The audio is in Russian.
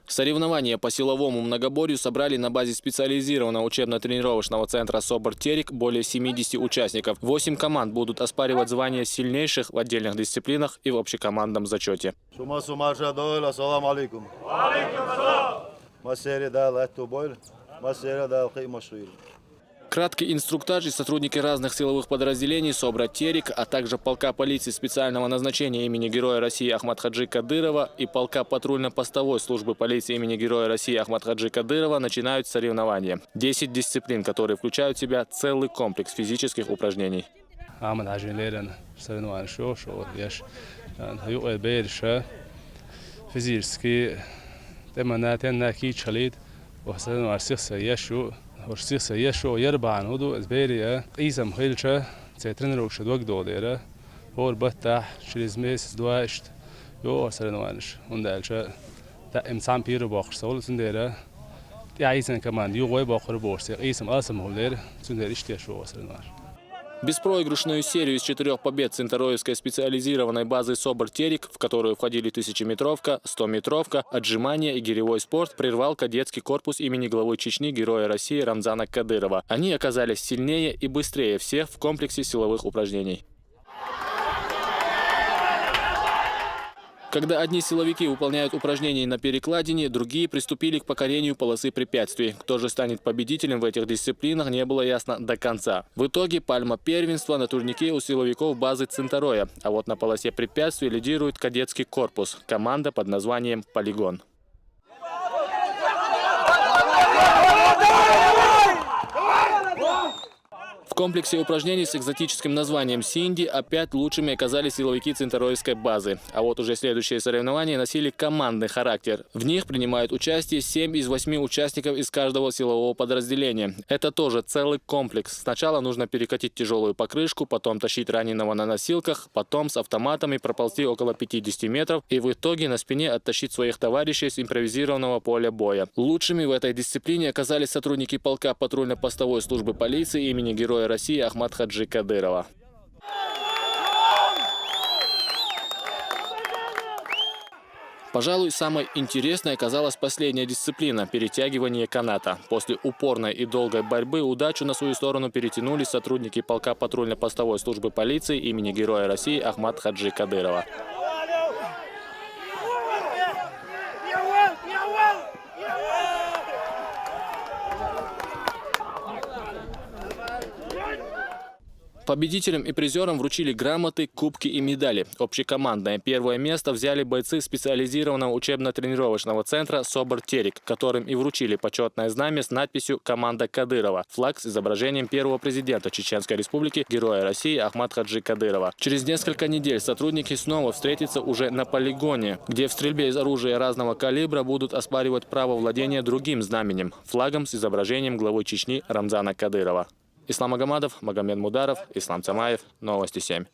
Соревнования по силовому многоборью собрали на базе специализированного учебно-тренировочного центра «Собор Терек» более 70 участников. 8 команд будут оспаривать звание сильнейших в отдельных дисциплинах и в общекомандном зачете. Краткий инструктаж и сотрудники разных силовых подразделений «Собор Терек», а также полка полиции специального назначения имени Героя России Ахмад-Хаджи Кадырова и полка патрульно-постовой службы полиции имени Героя России Ахмад-Хаджи Кадырова начинают соревнования. 10 дисциплин, которые включают в себя целый комплекс физических упражнений. ورسيخ يشو يربع نودو إزبيريا إيزم هيلشة ترينر وشد وقدو ديرة هو البتح شريزميس دواشت يو أرسلنوانش وندالشة تا إمسام بيرو باخر سول سنديرة يعيزن كمان يو غوي باخر بورسيق إيزم أسم هولير سندير إشتيشو أرسلنوانش. Беспроигрышную серию из 4 побед Цинтеройской специализированной базы «Собор Терек», в которую входили 1000-метровка, 100-метровка, отжимания и гиревой спорт, прервал кадетский корпус имени главы Чечни Героя России Рамзана Кадырова. Они оказались сильнее и быстрее всех в комплексе силовых упражнений. Когда одни силовики выполняют упражнения на перекладине, другие приступили к покорению полосы препятствий. Кто же станет победителем в этих дисциплинах, не было ясно до конца. В итоге пальма первенства на турнике у силовиков базы Цинтероя. А вот на полосе препятствий лидирует кадетский корпус, команда под названием «Полигон». В комплексе упражнений с экзотическим названием «Синди» опять лучшими оказались силовики Цинтеройской базы. А вот уже следующие соревнования носили командный характер. В них принимают участие 7 из 8 участников из каждого силового подразделения. Это тоже целый комплекс. Сначала нужно перекатить тяжелую покрышку, потом тащить раненого на носилках, потом с автоматами проползти около 50 метров и в итоге на спине оттащить своих товарищей с импровизированного поля боя. Лучшими в этой дисциплине оказались сотрудники полка патрульно-постовой службы полиции имени Героя России Ахмад-Хаджи Кадырова. Пожалуй, самой интересной оказалась последняя дисциплина – перетягивание каната. После упорной и долгой борьбы удачу на свою сторону перетянули сотрудники полка патрульно-постовой службы полиции имени Героя России Ахмад-Хаджи Кадырова. Победителям и призерам вручили грамоты, кубки и медали. Общекомандное первое место взяли бойцы специализированного учебно-тренировочного центра «Собор Терек», которым и вручили почетное знамя с надписью «Команда Кадырова», флаг с изображением первого президента Чеченской Республики Героя России Ахмад-Хаджи Кадырова. Через несколько недель сотрудники снова встретятся уже на полигоне, где в стрельбе из оружия разного калибра будут оспаривать право владения другим знаменем – флагом с изображением главы Чечни Рамзана Кадырова. Ислам Агамадов, Магомед Мударов, Ислам Цамаев. Новости 7.